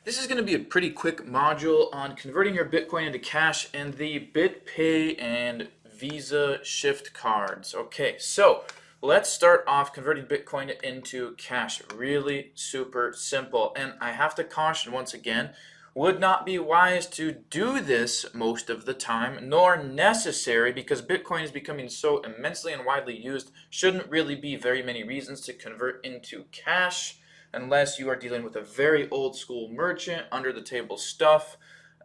This is going to be a pretty quick module on converting your Bitcoin into cash and the BitPay and Visa Shift cards. Okay, so let's start off converting Bitcoin into cash. Really super simple. And I have to caution once again, would not be wise to do this most of the time, nor necessary, because Bitcoin is becoming so immensely and widely used. Shouldn't really be very many reasons to convert into cash, unless you are dealing with a very old school merchant, under the table stuff,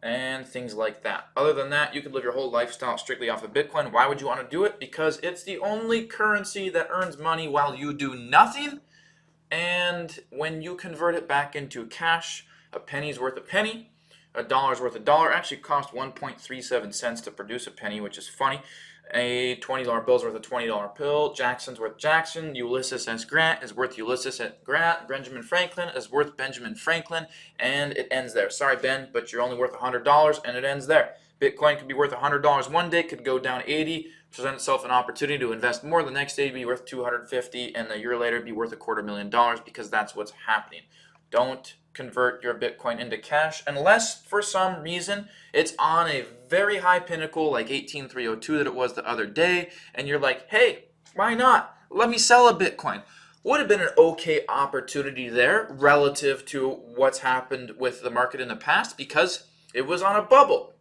and things like that. Other than that, you could live your whole lifestyle strictly off of Bitcoin. Why would you want to do it? Because it's the only currency that earns money while you do nothing. And when you convert it back into cash, a penny's worth a penny, a dollar's worth a dollar. Actually cost 1.37 cents to produce a penny, which is funny. A $20 bill's worth a $20 bill. Jackson's worth Jackson. Ulysses S. Grant is worth Ulysses S. Grant. Benjamin Franklin is worth Benjamin Franklin. And it ends there. Sorry, Ben, but you're only worth $100, and it ends there. Bitcoin could be worth $100 one day, could go down 80, present itself an opportunity to invest more. The next day be worth 250, and a year later be worth $250,000, because that's what's happening. Don't convert your Bitcoin into cash unless for some reason it's on a very high pinnacle like 18302 that it was the other day, and you're like, hey, why not? Let me sell a Bitcoin. Would have been an okay opportunity there relative to what's happened with the market in the past, because it was on a bubble.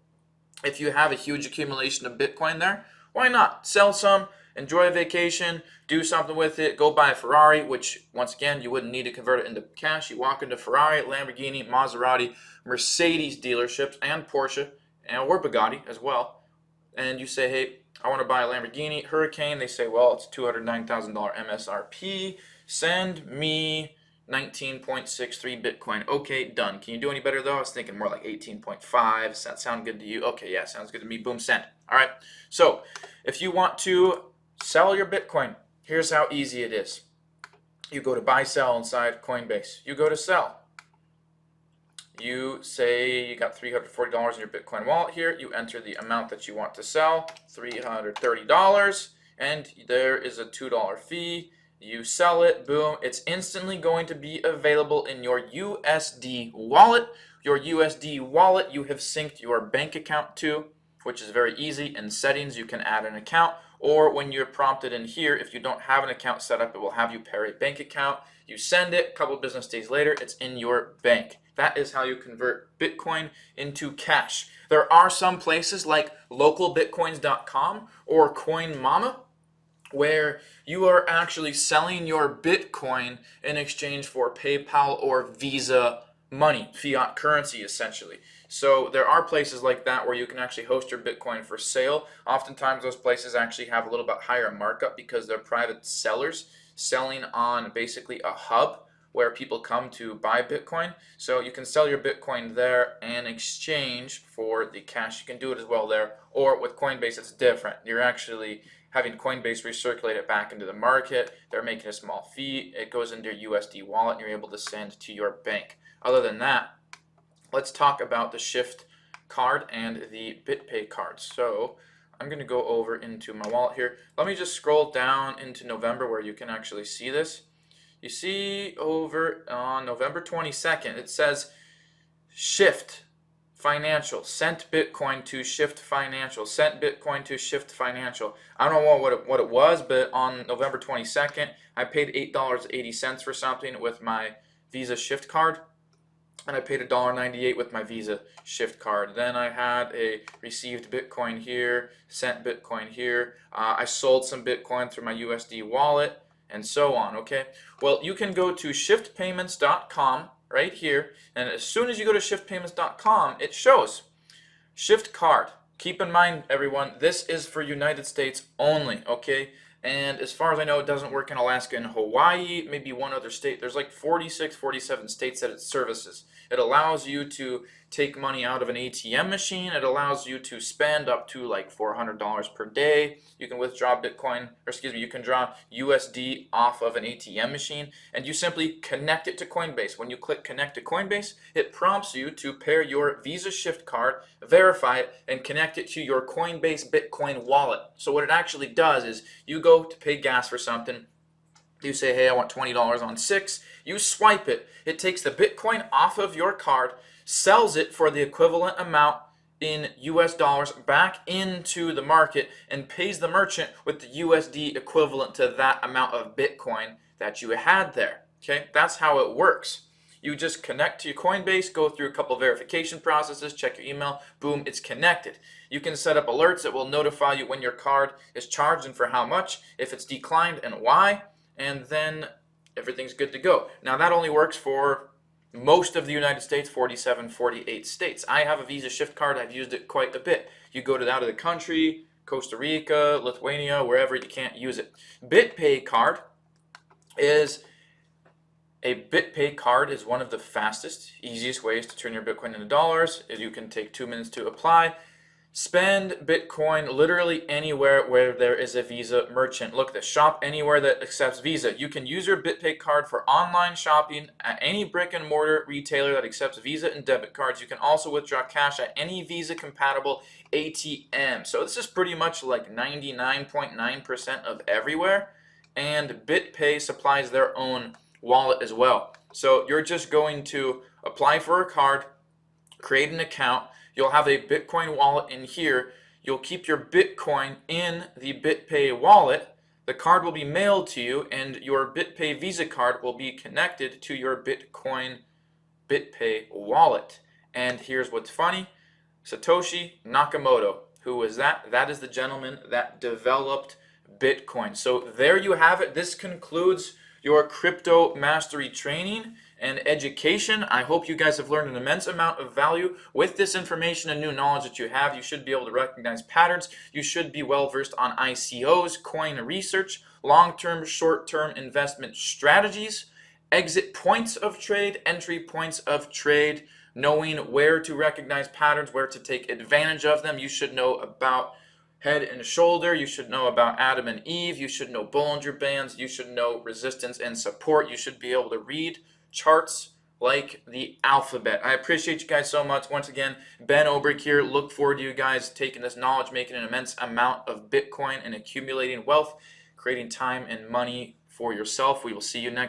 If you have a huge accumulation of Bitcoin there, why not? Sell some, enjoy a vacation, do something with it, go buy a Ferrari, which, once again, you wouldn't need to convert it into cash. You walk into Ferrari, Lamborghini, Maserati, Mercedes dealerships, and Porsche, or Bugatti as well, and you say, hey, I want to buy a Lamborghini Hurricane. They say, well, it's $209,000 MSRP. Send me 19.63 Bitcoin. Okay, done. Can you do any better though? I was thinking more like 18.5. Does that sound good to you? Okay, yeah, sounds good to me. Boom, send. All right. So if you want to sell your Bitcoin, here's how easy it is. You go to buy, sell inside Coinbase. You go to sell. You say you got $340 in your Bitcoin wallet here. You enter the amount that you want to sell, $330, and there is a $2 fee. You sell it, boom, it's instantly going to be available in your USD wallet. Your USD wallet you have synced your bank account to, which is very easy. In settings, you can add an account, or when you're prompted in here, if you don't have an account set up, it will have you pair a bank account. You send it, a couple business days later, it's in your bank. That is how you convert Bitcoin into cash. There are some places like localbitcoins.com or CoinMama, where you are actually selling your Bitcoin in exchange for PayPal or Visa money, fiat currency essentially. So there are places like that where you can actually host your Bitcoin for sale. Oftentimes those places actually have a little bit higher markup because they're private sellers selling on basically a hub where people come to buy Bitcoin. So you can sell your Bitcoin there in exchange for the cash. You can do it as well there. Or with Coinbase, it's different. You're actually having Coinbase recirculate it back into the market. They're making a small fee. It goes into your USD wallet and you're able to send to your bank. Other than that, let's talk about the Shift card and the BitPay card. So I'm going to go over into my wallet here. Let me just scroll down into November where you can actually see this. You see over on November 22nd, it says Shift Financial, sent Bitcoin to Shift Financial, sent Bitcoin to Shift Financial. I don't know what it was, but on November 22nd, I paid $8.80 for something with my Visa Shift card, and I paid $1.98 with my Visa Shift card. Then I had a received Bitcoin here, sent Bitcoin here. I sold some Bitcoin through my USD wallet, and so on, okay? Well, you can go to shiftpayments.com right here, and as soon as you go to shiftpayments.com, it shows Shift card. Keep in mind, everyone, this is for United States only, okay? And as far as I know, it doesn't work in Alaska and Hawaii, maybe one other state. There's like 46, 47 states that it services. It allows you to take money out of an ATM machine. It allows you to spend up to like $400 per day. You can withdraw Bitcoin, or excuse me, you can draw USD off of an ATM machine, and you simply connect it to Coinbase. When you click connect to Coinbase, it prompts you to pair your Visa Shift card, verify it, and connect it to your Coinbase Bitcoin wallet. So what it actually does is you go to pay gas for something, You say, hey, I want $20 on 6. You swipe it. It takes the Bitcoin off of your card, sells it for the equivalent amount in US dollars back into the market, and pays the merchant with the USD equivalent to that amount of Bitcoin that you had there. Okay, that's how it works. You just connect to your Coinbase, go through a couple verification processes, check your email, boom, it's connected. You can set up alerts that will notify you when your card is charged and for how much, if it's declined and why, and then everything's good to go. Now that only works for most of the United States, 47, 48 states. I have a Visa Shift Card. I've used it quite a bit. You go to out of the country, Costa Rica, Lithuania, wherever, you can't use it. BitPay Card is one of the fastest, easiest ways to turn your Bitcoin into dollars. You can take 2 minutes to apply. Spend Bitcoin literally anywhere where there is a Visa merchant. Look at this. Shop anywhere that accepts Visa. You can use your BitPay card for online shopping at any brick and mortar retailer that accepts Visa and debit cards. You can also withdraw cash at any Visa compatible ATM. So this is pretty much like 99.9% of everywhere. And BitPay supplies their own wallet as well. So you're just going to apply for a card, create an account. You'll have a Bitcoin wallet in here. You'll keep your Bitcoin in the BitPay wallet. The card will be mailed to you, and your BitPay Visa card will be connected to your Bitcoin BitPay wallet. And here's what's funny. Satoshi Nakamoto. Who was that? That is the gentleman that developed Bitcoin. So there you have it. This concludes your crypto mastery training and education. I hope you guys have learned an immense amount of value. With this information and new knowledge that you have, you should be able to recognize patterns. You should be well versed on ICOs, coin research, long-term, short-term investment strategies, exit points of trade, entry points of trade, knowing where to recognize patterns, where to take advantage of them. You should know about head and shoulder. You should know about Adam and Eve. You should know Bollinger Bands. You should know resistance and support. You should be able to read charts like the alphabet. I appreciate you guys so much. Once again, Ben Obrick here. Look forward to you guys taking this knowledge, making an immense amount of Bitcoin and accumulating wealth, creating time and money for yourself. We will see you next